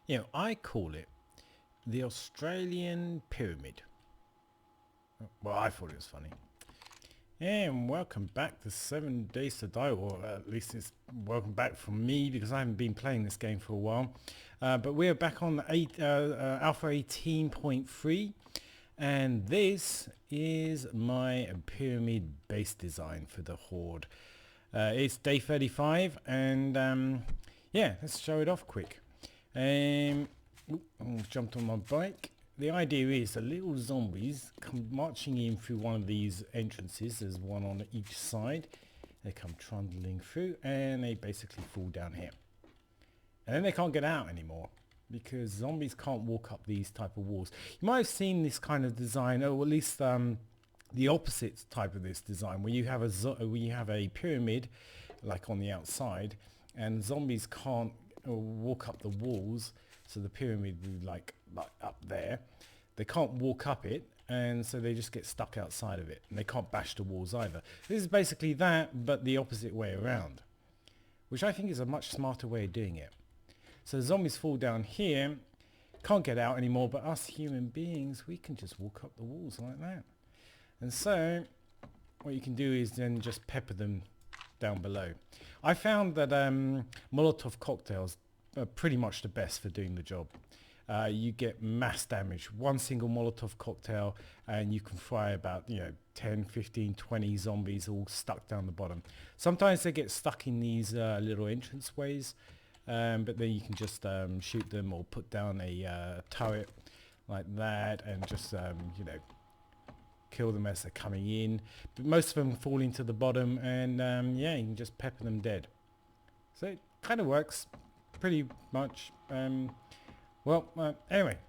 You know, I call it the Australian Pyramid. Well, I thought it was funny. And welcome back to 7 Days to Die, or at least it's welcome back from me because I haven't been playing this game for a while. But we're back on Alpha 18.3, and this is my pyramid base design for the Horde. It's day 35, and yeah, let's show it off quick. I jumped on my bike. The idea is the little zombies come marching in through one of these entrances. There's one on each side. They come trundling through and they basically fall down here. And then they can't get out anymore because zombies can't walk up these type of walls. You might have seen this kind of design, or at least the opposite type of this design, where you have a pyramid like on the outside, and zombies can't walk up the walls. So the pyramid would like up there. They can't walk up it, and so they just get stuck outside of it, and they can't bash the walls either. This is basically that, but the opposite way around, which I think is a much smarter way of doing it. So the zombies fall down here, can't get out anymore, but us human beings, we can just walk up the walls like that. And so what you can do is then just pepper them down below. I found that Molotov cocktails are pretty much the best for doing the job. You get mass damage. One single Molotov cocktail and you can fry about 10, 15, 20 zombies all stuck down the bottom. Sometimes they get stuck in these little entranceways, but then you can just shoot them or put down a turret like that and just kill them as they're coming in. But most of them fall into the bottom, and yeah, you can just pepper them dead. So it kind of works pretty much. Anyway,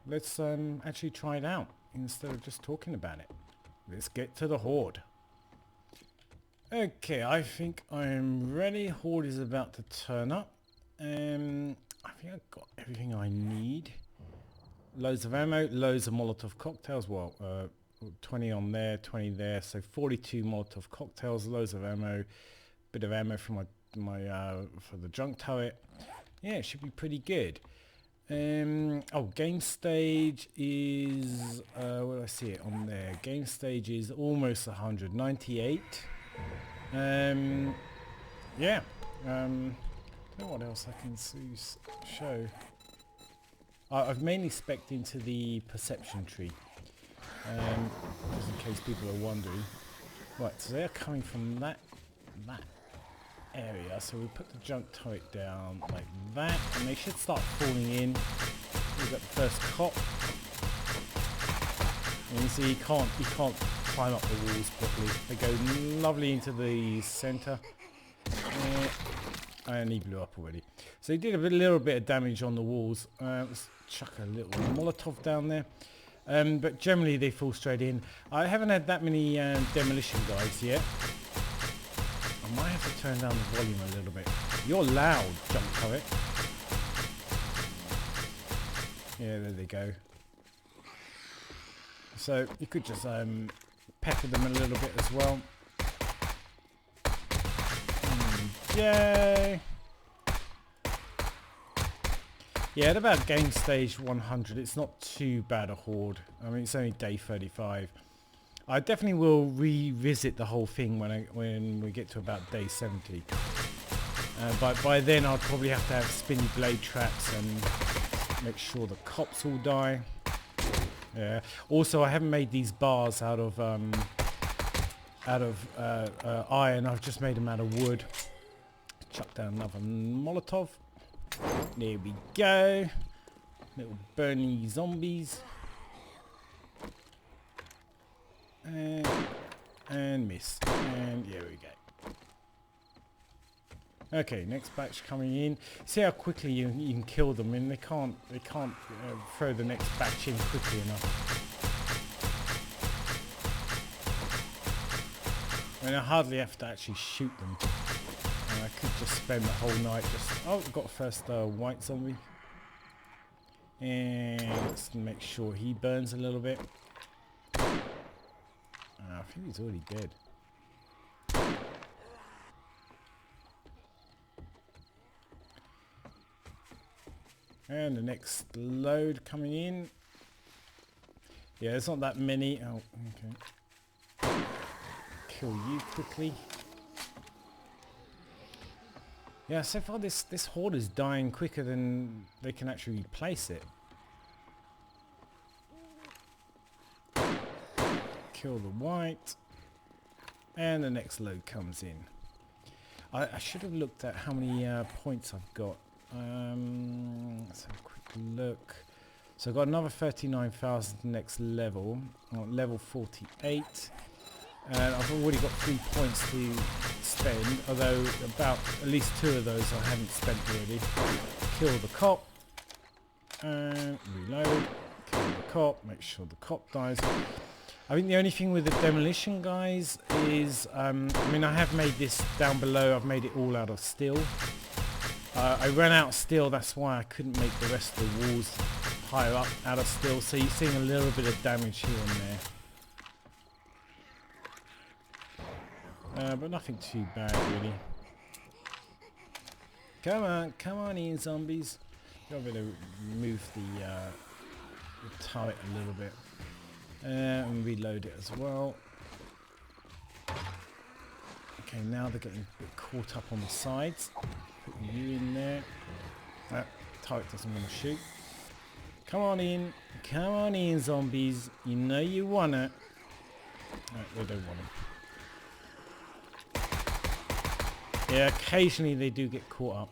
let's actually try it out instead of just talking about it. Let's get to the Horde. Okay, I think I'm ready. Horde is about to turn up. I think I've got everything I need. Loads of ammo, loads of Molotov cocktails. Well, 20 on there, 20 there, so 42 Molotov cocktails, loads of ammo, bit of ammo for my for the junk turret. Yeah, it should be pretty good. Game stage is where do I see it on there? Game stage is almost 198. Yeah. Don't know what else I can show. I've mainly spec'd into the perception tree, just in case people are wondering. Right, so they're coming from that area, so we put the junk turret down like that, and they should start falling in. We've got the first cop, and you see he can't climb up the walls properly. They go lovely into the center, and he blew up already. So he did a little bit of damage on the walls. Let's chuck a little Molotov down there. But generally they fall straight in. I haven't had that many demolition guys yet. I might have to turn down the volume a little bit. You're loud, jump turret. Yeah, there they go. So you could just pepper them a little bit as well. Yay! Yeah, at about game stage 100, it's not too bad a Horde. I mean, it's only day 35. I definitely will revisit the whole thing when we get to about day 70. But by then I'll probably have to have spinny blade traps and make sure the cops all die. Yeah. Also, I haven't made these bars out of iron. I've just made them out of wood. Chuck down another Molotov. There we go. Little burning zombies. And miss. And there we go. Okay, next batch coming in. See how quickly you can kill them, and they can't throw the next batch in quickly enough. I mean, I hardly have to actually shoot them. I could just spend the whole night just... Oh, got a first white zombie. And let's make sure he burns a little bit. I think he's already dead. And the next load coming in. Yeah, there's not that many. Oh, okay. Kill you quickly. Yeah, so far this horde is dying quicker than they can actually replace it. Kill the white. And the next load comes in. I should have looked at how many points I've got. Let's have a quick look. So I've got another 39,000 next level. I'm at level 48. And I've already got 3 points to spend, although about at least 2 of those I haven't spent already. Kill the cop. And reload. Kill the cop. Make sure the cop dies. I think the only thing with the demolition guys is, I mean, I have made this down below. I've made it all out of steel. I ran out of steel, that's why I couldn't make the rest of the walls higher up out of steel. So you're seeing a little bit of damage here and there. But nothing too bad, really. Come on in, zombies. Got to move the turret a little bit. And reload it as well. Okay, now they're getting a bit caught up on the sides. Put you in there. That turret doesn't want to shoot. Come on in, zombies. You know you want it. Right, they don't want it. Yeah, occasionally they do get caught up.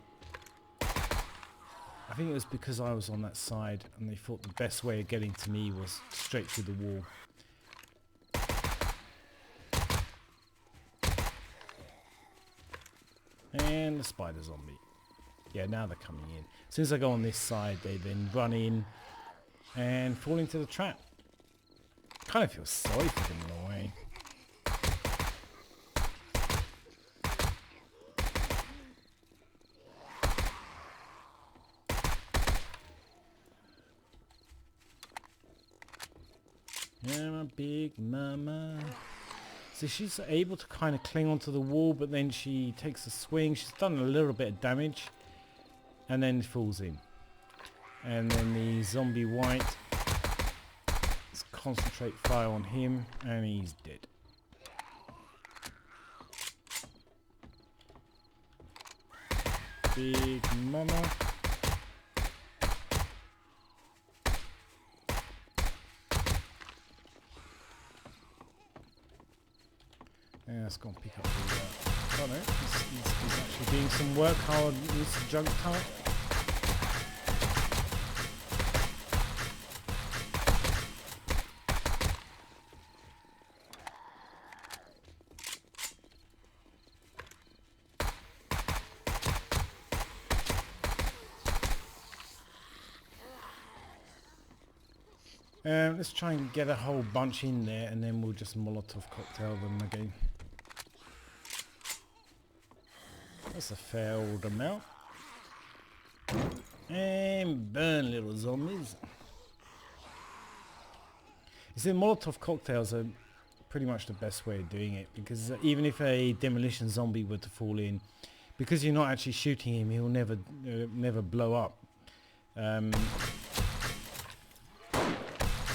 I think it was because I was on that side and they thought the best way of getting to me was straight through the wall. And the spider zombie. Yeah, now they're coming in. As soon as I go on this side, they then run in and fall into the trap. Kind of feel sorry for them in a way. Yeah, my big mama. So she's able to kind of cling onto the wall, but then she takes a swing. She's done a little bit of damage and then falls in. And then the zombie white, let's concentrate fire on him and he's dead. Big mama. Yeah, let's go and pick up the... oh no, he's actually doing some work hard with the junk turret. Let's try and get a whole bunch in there and then we'll just Molotov cocktail them again. That's a fair old amount. And burn, little zombies. You see, Molotov cocktails are pretty much the best way of doing it, because even if a demolition zombie were to fall in, because you're not actually shooting him, he'll never blow up.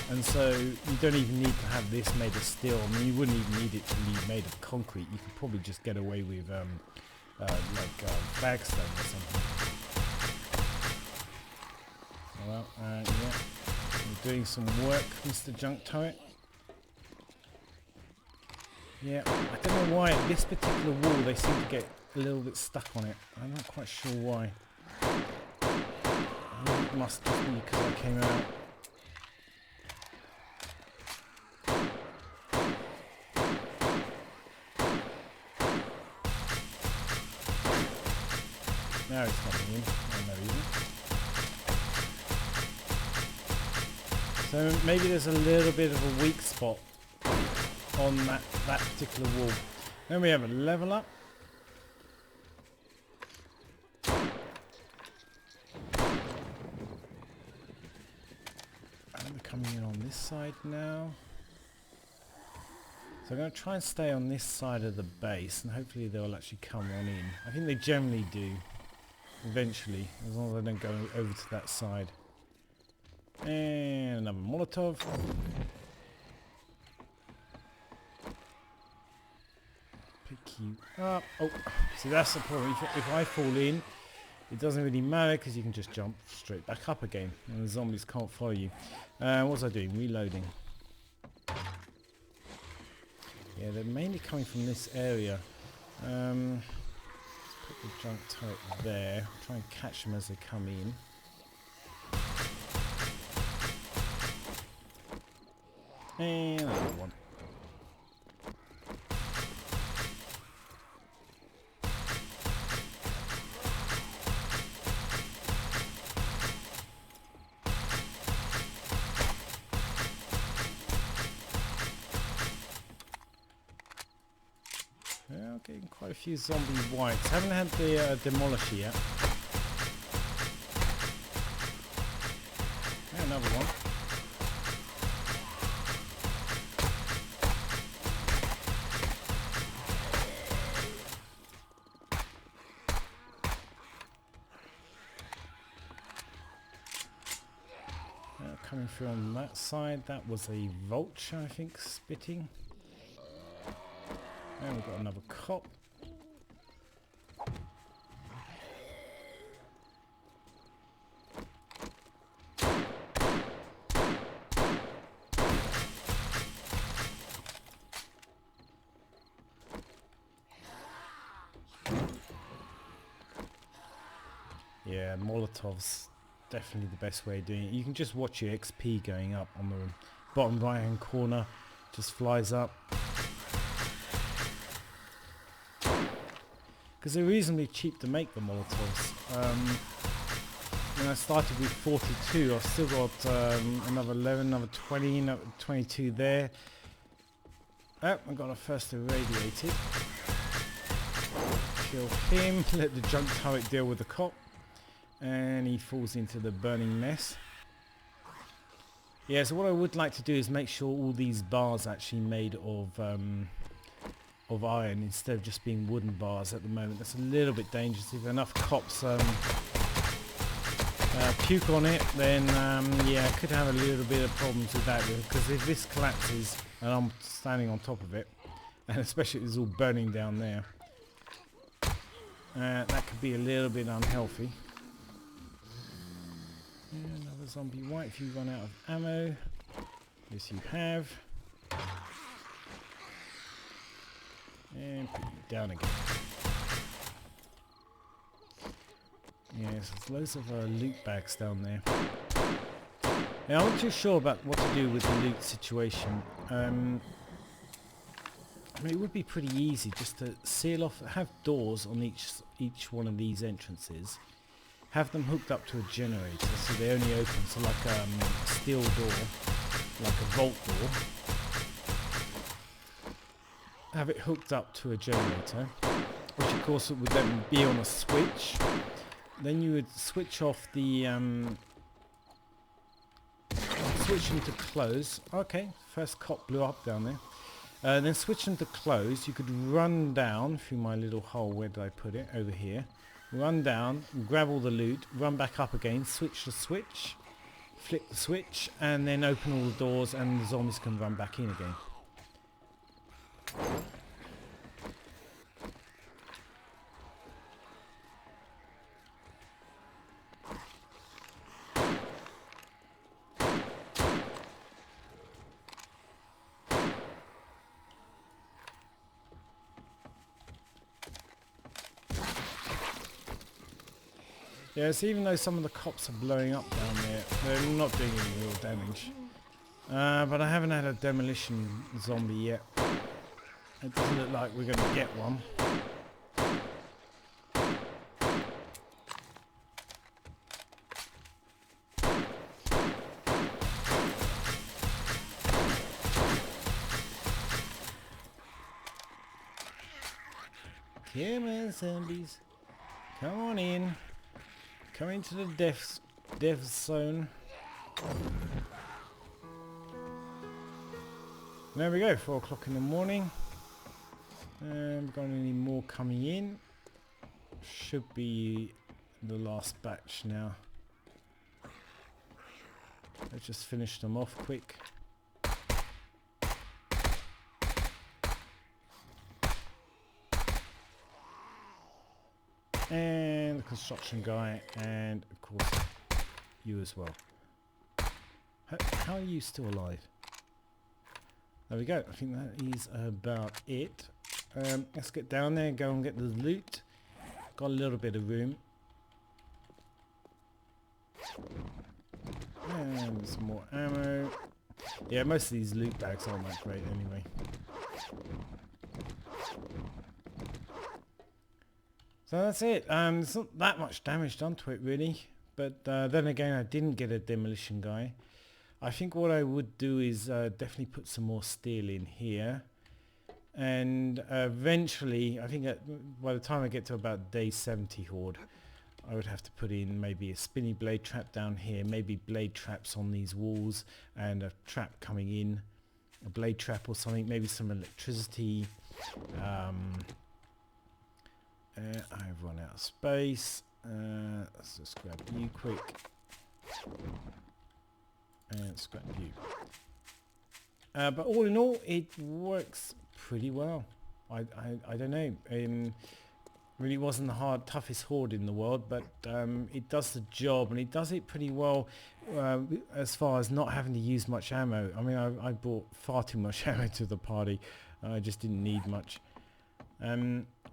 And so you don't even need to have this made of steel. I mean, you wouldn't even need it to be made of concrete. You could probably just get away with flagstone or something. Well, yeah, we're doing some work, Mr. Junk Turret. Yeah, I don't know why at this particular wall they seem to get a little bit stuck on it. I'm not quite sure why. It must just be because I came out. Now he's coming in. Oh, no, he isn't. So maybe there's a little bit of a weak spot on that particular wall. Then we have a level up. And we're coming in on this side now. So I'm going to try and stay on this side of the base and hopefully they'll actually come on in. I think they generally do. eventually, as long as I don't go over to that side. And another Molotov. Pick you up. Oh, see that's the problem. If I fall in, it doesn't really matter because you can just jump straight back up again and the zombies can't follow you. What was I doing? Reloading. Yeah, they're mainly coming from this area. Let's put the junk turret there. Try and catch them as they come in. And another one. Yeah, getting quite a few zombie whites. Haven't had the demolisher yet. Yeah, another one. Coming through on that side, that was a vulture, I think, spitting. And we've got another cop. Yeah, Molotovs. Definitely the best way of doing it. You can just watch your XP going up on the bottom right hand corner. Just flies up. Because they're reasonably cheap to make, the Molotovs. When I started with 42, I've still got another 11, another 20, another 22 there. Oh, I got a first irradiated. Kill him, let the junk turret deal with the cop. And he falls into the burning mess. Yeah, so what I would like to do is make sure all these bars are actually made of iron instead of just being wooden bars at the moment. That's a little bit dangerous. If enough cops puke on it, then yeah, I could have a little bit of problems with that, because if this collapses and I'm standing on top of it, and especially if it's all burning down there, that could be a little bit unhealthy. Yeah, another zombie white if you run out of ammo. Yes, you have. And put you down again. Yes, there's loads of loot bags down there. Now, I'm not too sure about what to do with the loot situation. I mean, it would be pretty easy just to seal off, have doors on each one of these entrances. Have them hooked up to a generator so they only open, so like a steel door, like a vault door. Have it hooked up to a generator, which of course would then be on a switch. Then you would switch off the switch them to close. Okay, first cop blew up down there. Then switch them to close. You could run down through my little hole. Where did I put it? Over here. Run down, grab all the loot, run back up again, switch the switch, flick the switch, and then open all the doors and the zombies can run back in again. Yes, even though some of the cops are blowing up down there, they're not doing any real damage. But I haven't had a demolition zombie yet. It doesn't look like we're going to get one. Come on, zombies. Come on in. Come into the death zone. There we go, 4 o'clock in the morning. We've got any more coming in. Should be the last batch now. Let's just finish them off quick. And the construction guy, and of course you as well. How are you still alive? There we go. I think that is about it. Let's get down there and go and get the loot. Got a little bit of room. And some more ammo. Yeah, most of these loot bags aren't that great anyway. So that's it. There's not that much damage done to it really. But then again, I didn't get a demolition guy. I think what I would do is definitely put some more steel in here. And eventually, I think by the time I get to about day 70 Horde, I would have to put in maybe a spinny blade trap down here, maybe blade traps on these walls, and a trap coming in, a blade trap or something, maybe some electricity. I've run out of space. Let's just grab you quick. And scrap you. But all in all, it works pretty well. I don't know. Really wasn't the toughest horde in the world, but it does the job, and it does it pretty well as far as not having to use much ammo. I mean, I brought far too much ammo to the party. I just didn't need much.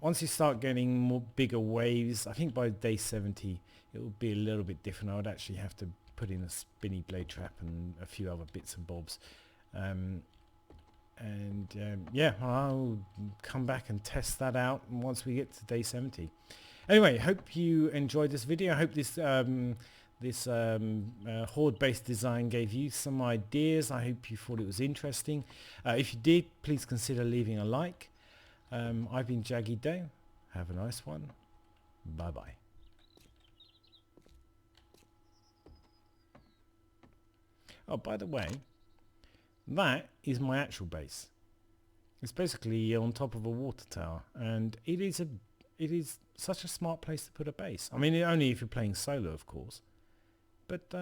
Once you start getting more bigger waves, I think by day 70 it will be a little bit different. I would actually have to put in a spinny blade trap and a few other bits and bobs. Yeah, I'll come back and test that out once we get to day 70. Anyway, hope you enjoyed this video. I hope this horde-based design gave you some ideas. I hope you thought it was interesting. If you did, please consider leaving a like. I've been Jaggy Doe. Have a nice one. Bye bye. Oh, by the way, that is my actual base. It's basically on top of a water tower, and it is such a smart place to put a base. I mean, only if you're playing solo, of course. But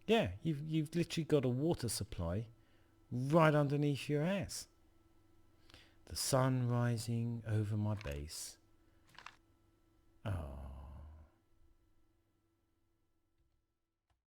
yeah, you've literally got a water supply right underneath your ass. The sun rising over my base. Oh.